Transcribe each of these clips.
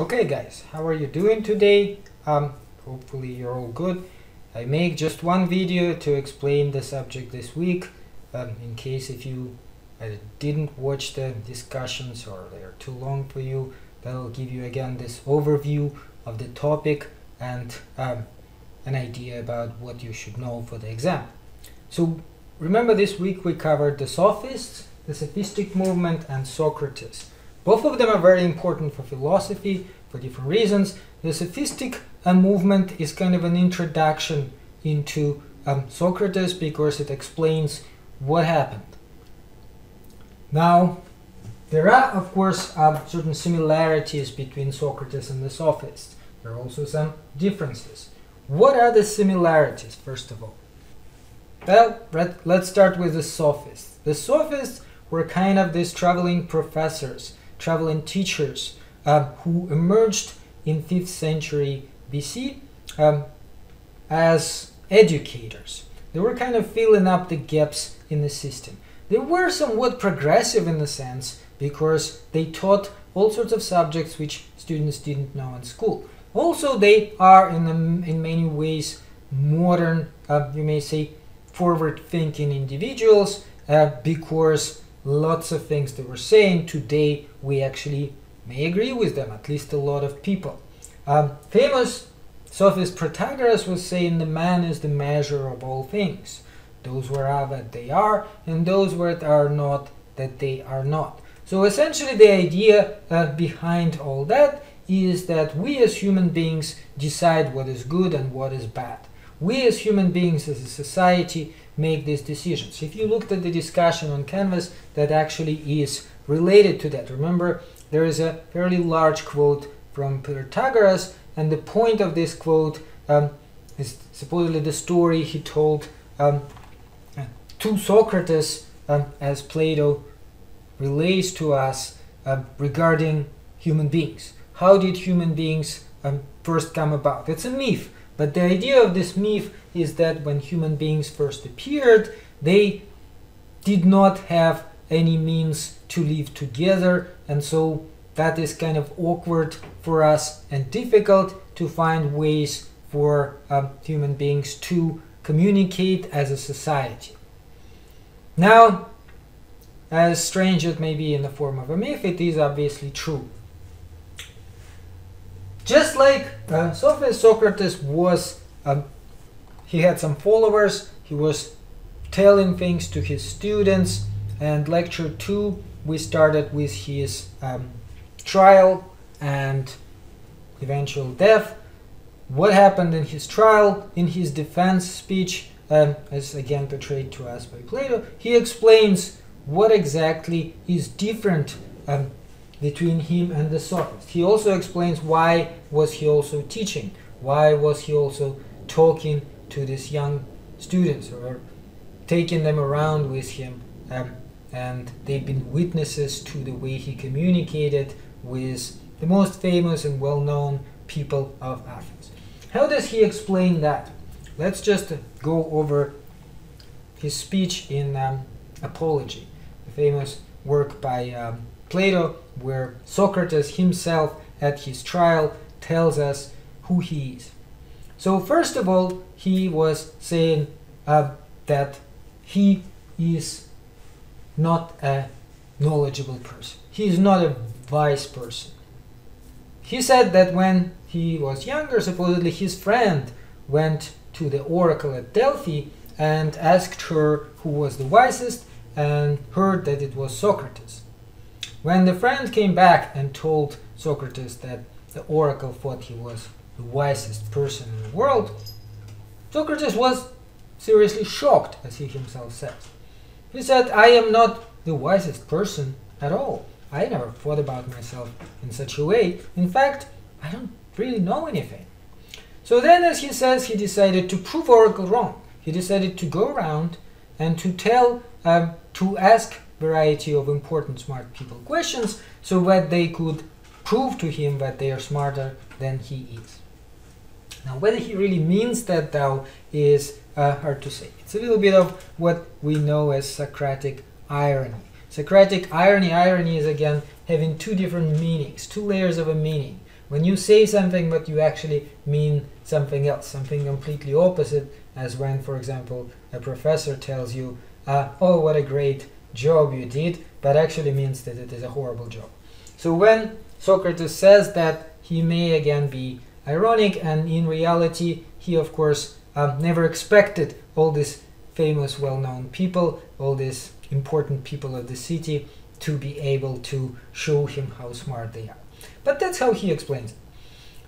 Okay guys, how are you doing today? Hopefully you're all good. I make just one video to explain the subject this week, in case if you didn't watch the discussions or they're too long for you. That'll give you again this overview of the topic and an idea about what you should know for the exam. So remember, this week we covered the Sophists, the Sophistic movement, and Socrates. Both of them are very important for philosophy for different reasons. The Sophistic movement is kind of an introduction into Socrates because it explains what happened. Now, there are, of course, certain similarities between Socrates and the Sophists. There are also some differences. What are the similarities, first of all? Well, let's start with the Sophists. The Sophists were kind of these traveling professors, traveling teachers who emerged in 5th century BC as educators. They were kind of filling up the gaps in the system. They were somewhat progressive in the sense because they taught all sorts of subjects which students didn't know in school. Also, they are in many ways modern, you may say, forward-thinking individuals because lots of things they were saying today we actually may agree with them, at least a lot of people. Famous sophist Protagoras was saying the man is the measure of all things. Those who are that they are, and those that are not that they are not. So essentially the idea behind all that is that we as human beings decide what is good and what is bad. We as human beings, as a society, make these decisions. If you looked at the discussion on Canvas, that actually is related to that. Remember, there is a fairly large quote from Protagoras, and the point of this quote is supposedly the story he told to Socrates, as Plato relays to us regarding human beings. How did human beings first come about? It's a myth. But the idea of this myth is that when human beings first appeared, they did not have any means to live together, and so that is kind of awkward for us and difficult to find ways for human beings to communicate as a society. Now, as strange as it may be in the form of a myth, it is obviously true. Just like Sophist, Socrates was, he had some followers, he was telling things to his students, and lecture 2 we started with his trial and eventual death. What happened in his trial? In his defense speech, as again portrayed to us by Plato, he explains what exactly is different between him and the Sophist. He also explains why was he also teaching, why was he also talking to these young students or taking them around with him, and they've been witnesses to the way he communicated with the most famous and well-known people of Athens. How does he explain that? Let's just go over his speech in Apology, the famous work by Plato, where Socrates himself at his trial tells us who he is. So first of all, he was saying that he is not a knowledgeable person. He is not a wise person. He said that when he was younger, supposedly his friend went to the oracle at Delphi and asked her who was the wisest, and heard that it was Socrates. When the friend came back and told Socrates that the oracle thought he was the wisest person in the world, Socrates was seriously shocked, as he himself says. He said, I am not the wisest person at all. I never thought about myself in such a way. In fact, I don't really know anything. So then, as he says, he decided to prove oracle wrong. He decided to go around and to tell, to ask variety of important smart people questions so that they could prove to him that they are smarter than he is. Now, whether he really means that though is hard to say. It's a little bit of what we know as Socratic irony. Socratic irony is again having two different meanings, two layers of a meaning. when you say something but you actually mean something else, something completely opposite, as when, for example, a professor tells you, oh, what a great job you did, but actually means that it is a horrible job. So when Socrates says that, he may again be ironic, and in reality he of course never expected all these famous well-known people, all these important people of the city, to be able to show him how smart they are. But that's how he explains it.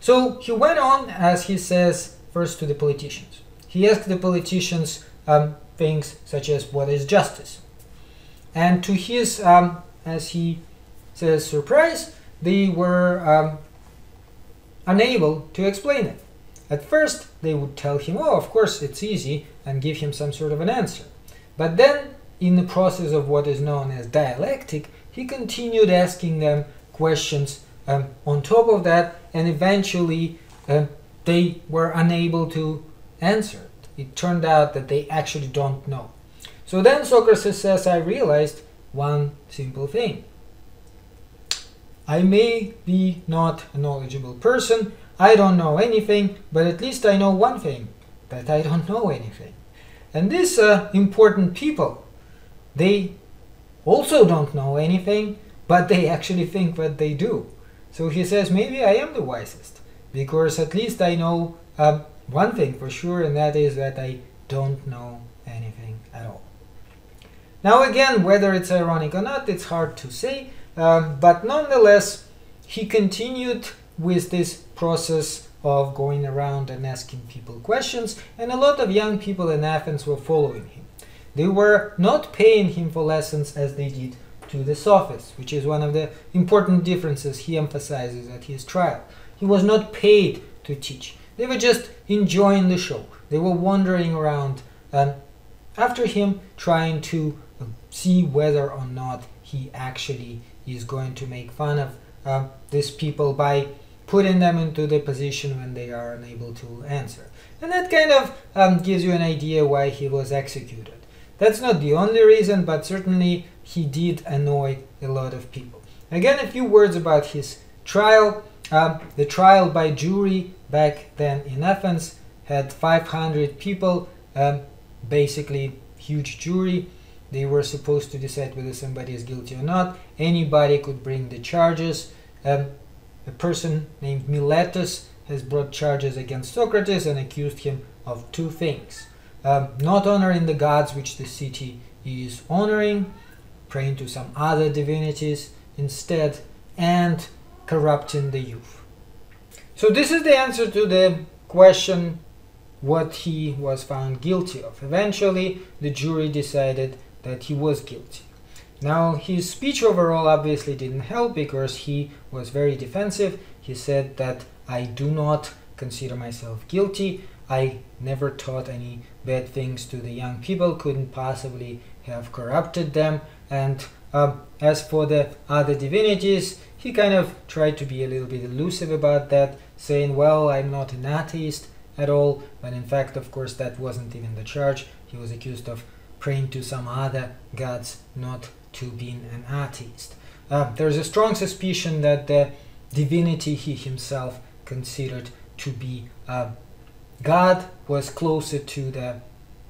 So he went on, as he says, first to the politicians. He asked the politicians things such as, what is justice? And to his, as he says, surprise, they were unable to explain it. At first, they would tell him, oh, of course, it's easy, and give him some sort of an answer. But then, in the process of what is known as dialectic, he continued asking them questions on top of that, and eventually they were unable to answer it. It turned out that they actually don't know. So then Socrates says, I realized one simple thing. I may be not a knowledgeable person, I don't know anything, but at least I know one thing, that I don't know anything. And these important people, they also don't know anything, but they actually think that they do. So he says, maybe I am the wisest, because at least I know one thing for sure, and that is that I don't know anything at all. Now again, whether it's ironic or not, it's hard to say, but nonetheless, he continued with this process of going around and asking people questions, and a lot of young people in Athens were following him. They were not paying him for lessons as they did to the Sophists, which is one of the important differences he emphasizes at his trial. He was not paid to teach. They were just enjoying the show. They were wandering around after him, trying to see whether or not he actually is going to make fun of these people by putting them into the position when they are unable to answer. And that kind of gives you an idea why he was executed. That's not the only reason, but certainly he did annoy a lot of people. Again, a few words about his trial. The trial by jury back then in Athens had 500 people, basically huge jury. They were supposed to decide whether somebody is guilty or not. Anybody could bring the charges. A person named Miletus has brought charges against Socrates and accused him of two things. Not honoring the gods which the city is honoring, praying to some other divinities instead, and corrupting the youth. So this is the answer to the question what he was found guilty of. Eventually, the jury decided that he was guilty. Now, his speech overall obviously didn't help because he was very defensive. He said that I do not consider myself guilty. I never taught any bad things to the young people, couldn't possibly have corrupted them. And as for the other divinities, he kind of tried to be a little bit elusive about that, saying, well, I'm not an atheist at all, but in fact, of course, that wasn't even the charge. He was accused of praying to some other gods, not to being an atheist. There's a strong suspicion that the divinity he himself considered to be God was closer to the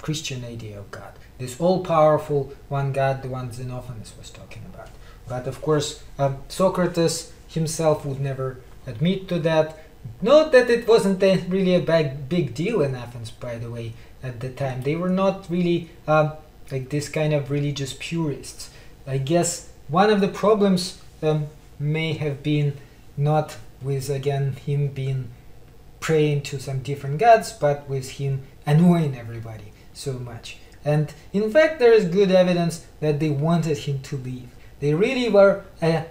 Christian idea of God. This all-powerful one God, the one Xenophanes was talking about. But of course, Socrates himself would never admit to that. Note that it wasn't really a big deal in Athens, by the way, at the time. They were not really like this kind of religious purists. I guess one of the problems may have been not with, again, him being praying to some different gods, but with him annoying everybody so much. And in fact, there is good evidence that they wanted him to leave. They really were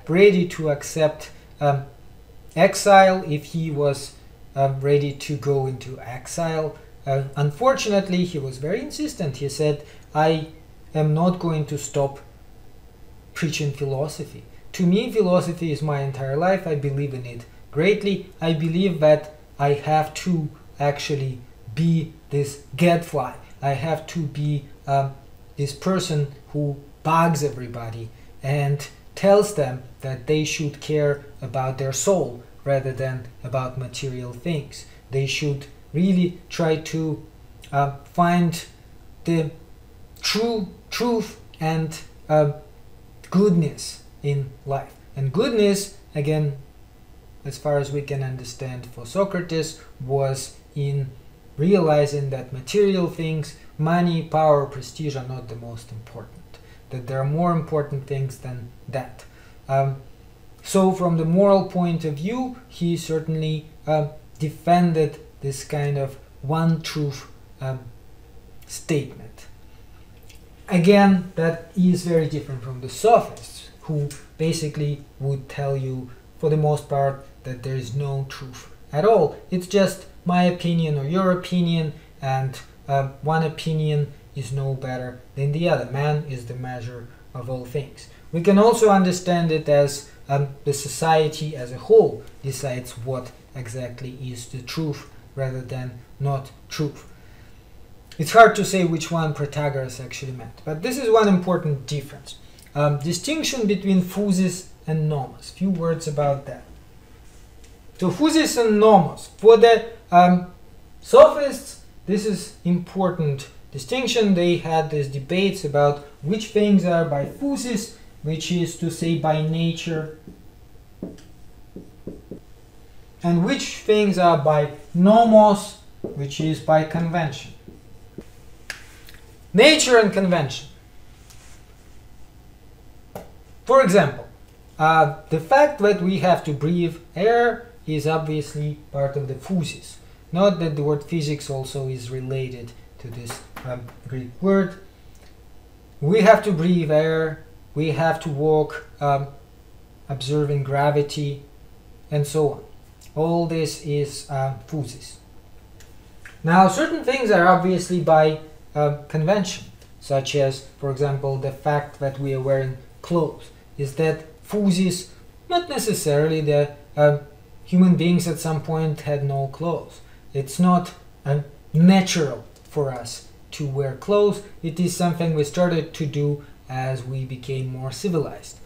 ready to accept exile if he was ready to go into exile. Unfortunately, he was very insistent. He said, I am not going to stop preaching philosophy. To me, philosophy is my entire life. I believe in it greatly. I believe that I have to actually be this gadfly. I have to be this person who bugs everybody and tells them that they should care about their soul rather than about material things. They should really try to find the truth and goodness in life. And goodness, again, as far as we can understand for Socrates, was in realizing that material things, money, power, prestige are not the most important, that there are more important things than that. So from the moral point of view, he certainly defended this kind of one truth statement. Again, that is very different from the Sophists, who basically would tell you, for the most part, that there is no truth at all. It's just my opinion or your opinion, and one opinion is no better than the other. Man is the measure of all things. We can also understand it as the society as a whole decides what exactly is the truth rather than not truth. It's hard to say which one Protagoras actually meant, but this is one important difference. Distinction between Phusis and Nomos. Few words about that. So Phusis and Nomos. For the Sophists, this is important distinction. They had these debates about which things are by Phusis, which is to say by nature, and which things are by Nomos, which is by convention. Nature and convention. For example, the fact that we have to breathe air is obviously part of the Phusis. Note that the word physics also is related to this Greek word. We have to breathe air, we have to walk observing gravity, and so on. All this is Phusis. Now, certain things are obviously by convention, such as, for example, the fact that we are wearing clothes. Is that Phusis? Not necessarily. The human beings at some point had no clothes. It's not natural for us to wear clothes. It is something we started to do as we became more civilized.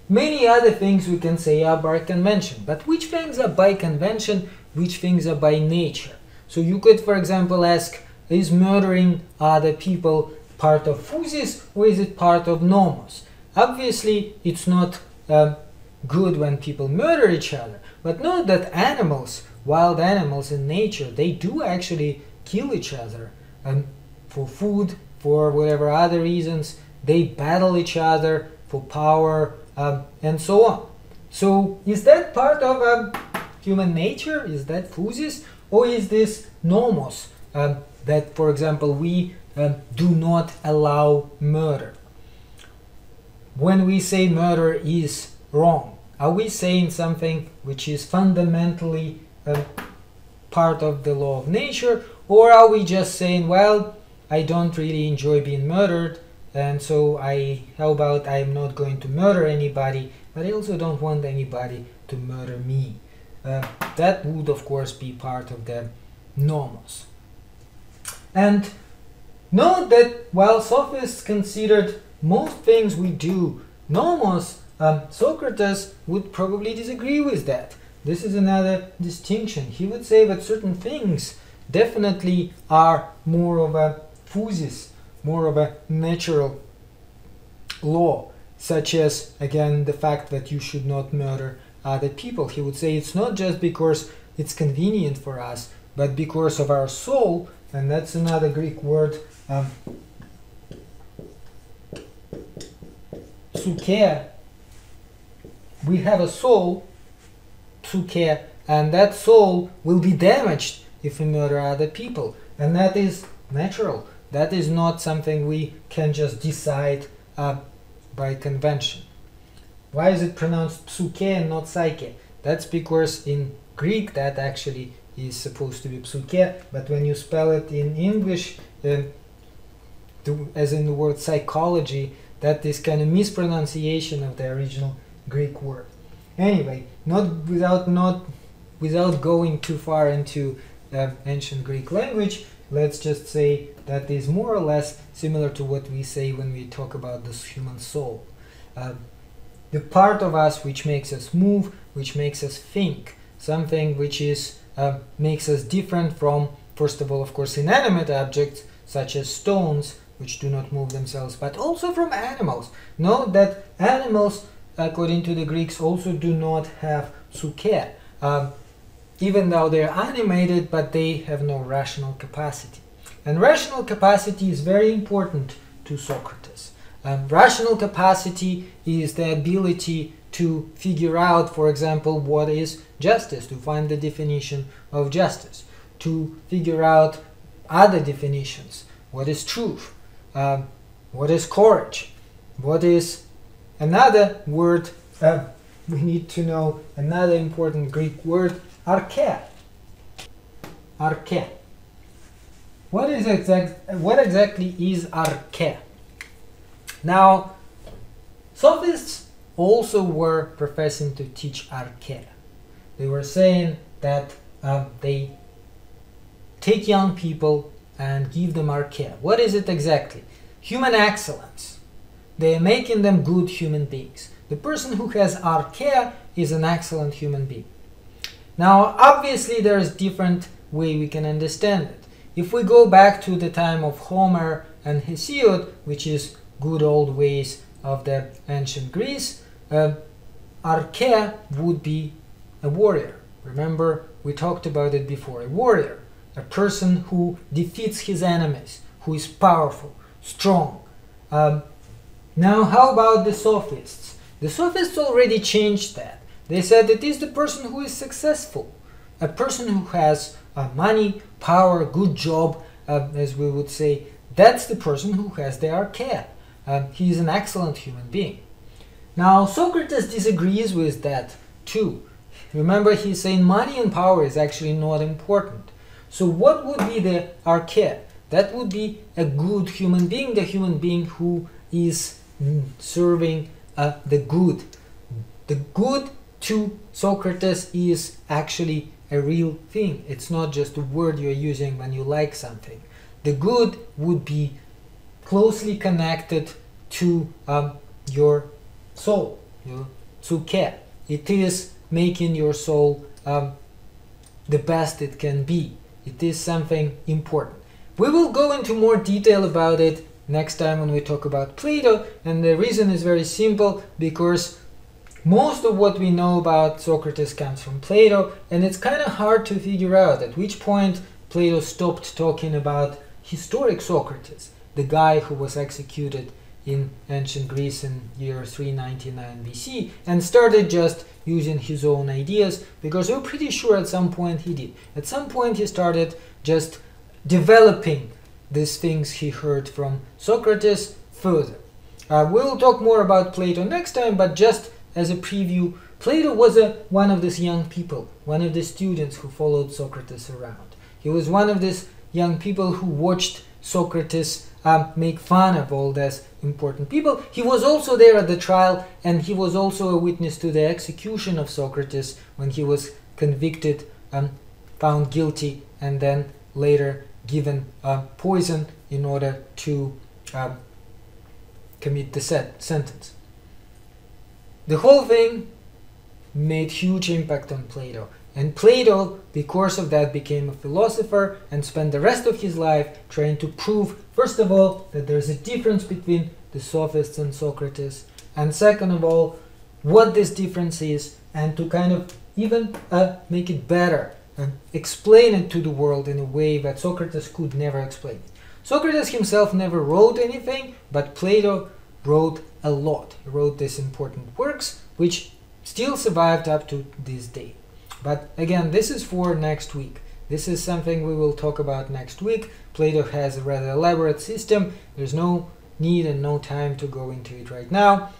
Many other things we can say are by convention, but which things are by convention, which things are by nature? So you could, for example, ask, is murdering other people part of Phusis or is it part of Nomos? Obviously, it's not good when people murder each other, but note that animals, wild animals in nature, they do actually kill each other for food, for whatever other reasons. They battle each other for power, and so on. So is that part of human nature? Is that Phusis? Or is this Nomos, that, for example, we do not allow murder? When we say murder is wrong, are we saying something which is fundamentally part of the law of nature? Or are we just saying, well, I don't really enjoy being murdered, and so how about I'm not going to murder anybody, but I also don't want anybody to murder me. That would, of course, be part of the Nomos. And note that while Sophists considered most things we do Nomos, Socrates would probably disagree with that. This is another distinction. He would say that certain things definitely are more of a Phusis, more of a natural law, such as, again, the fact that you should not murder other people. He would say it's not just because it's convenient for us, but because of our soul, and that's another Greek word, psyche. We have a soul, psyche, and that soul will be damaged if we murder other people, and that is natural. That is not something we can just decide by convention. Why is it pronounced psyche and not psyche? That's because in Greek that actually is supposed to be psyche, but when you spell it in English, as in the word psychology, that is kind of mispronunciation of the original Greek word. Anyway, without going too far into ancient Greek language, let's just say that is more or less similar to what we say when we talk about this human soul. The part of us which makes us move, which makes us think, something which is makes us different from, first of all, of course, inanimate objects such as stones, which do not move themselves, but also from animals. Note that animals, according to the Greeks, also do not have psyche, even though they're animated, but they have no rational capacity. And rational capacity is very important to Socrates. Rational capacity is the ability to figure out, for example, what is justice, to find the definition of justice, to figure out other definitions, what is truth, what is courage, what is another word we need to know, another important Greek word, arche. Arche. What exactly is arche? Now, Sophists also were professing to teach arche. They were saying that they take young people and give them arche. What is it exactly? Human excellence. They are making them good human beings. The person who has arche is an excellent human being. Now, obviously, there is different way we can understand it. If we go back to the time of Homer and Hesiod, which is good old ways of the ancient Greece, arche would be a warrior. Remember, we talked about it before. A warrior, a person who defeats his enemies, who is powerful, strong. Now, how about the Sophists? The Sophists already changed that. They said it is the person who is successful, a person who has money, power, good job, as we would say. That's the person who has the arche. He is an excellent human being. Now, Socrates disagrees with that too. Remember, he's saying money and power is actually not important. So what would be the arche? That would be a good human being, the human being who is serving the good. The good to Socrates is actually a real thing. It's not just a word you're using when you like something. The good would be closely connected to your soul, your psyche. It is making your soul the best it can be. It is something important. We will go into more detail about it next time when we talk about Plato, and the reason is very simple, because most of what we know about Socrates comes from Plato, and it's kind of hard to figure out at which point Plato stopped talking about historic Socrates, the guy who was executed in ancient Greece in year 399 BC, and started just using his own ideas, because we're pretty sure at some point he did. At some point he started just developing these things he heard from Socrates further. We'll talk more about Plato next time, but just as a preview, Plato was one of these young people, one of the students who followed Socrates around. He was one of these young people who watched Socrates make fun of all these important people. He was also there at the trial, and he was also a witness to the execution of Socrates when he was convicted, found guilty, and then later given poison in order to commit the sentence. The whole thing made huge impact on Plato, and Plato, because of that, became a philosopher and spent the rest of his life trying to prove, first of all, that there's a difference between the Sophists and Socrates, and second of all, what this difference is, and to kind of even make it better and explain it to the world in a way that Socrates could never explain it. Socrates himself never wrote anything, but Plato wrote a lot. He wrote these important works, which still survived up to this day. But again, this is for next week. This is something we will talk about next week. Plato has a rather elaborate system. There's no need and no time to go into it right now.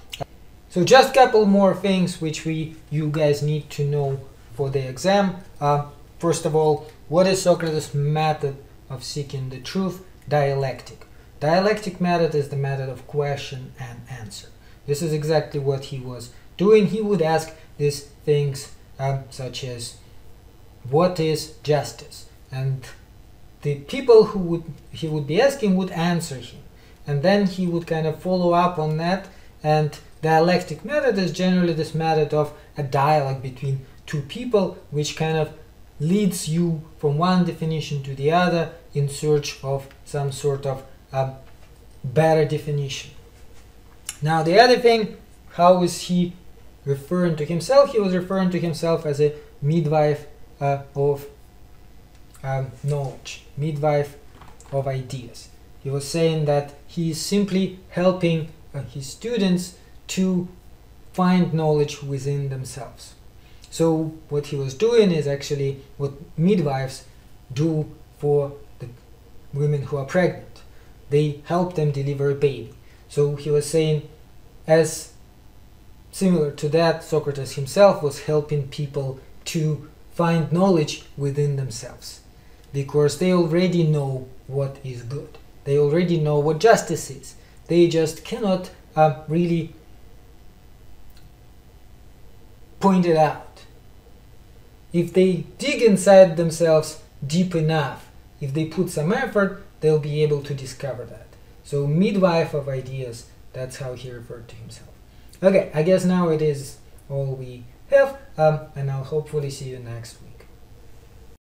So just a couple more things which you guys need to know for the exam. First of all, what is Socrates' method of seeking the truth? Dialectic. Dialectic method is the method of question and answer. This is exactly what he was doing. He would ask these things such as, what is justice? And the people he would be asking would answer him. And then he would kind of follow up on that. And dialectic method is generally this method of a dialogue between two people, which kind of leads you from one definition to the other in search of some sort of better definition. Now the other thing, how is he referring to himself? He was referring to himself as a midwife of knowledge, midwife of ideas. He was saying that he is simply helping his students to find knowledge within themselves. So what he was doing is actually what midwives do for the women who are pregnant. They help them deliver a baby. So he was saying, as similar to that, Socrates himself was helping people to find knowledge within themselves, because they already know what is good. They already know what justice is. They just cannot really point it out. If they dig inside themselves deep enough, if they put some effort, they'll be able to discover that. So midwife of ideas, that's how he referred to himself. Okay, I guess now it is all we have, and I'll hopefully see you next week.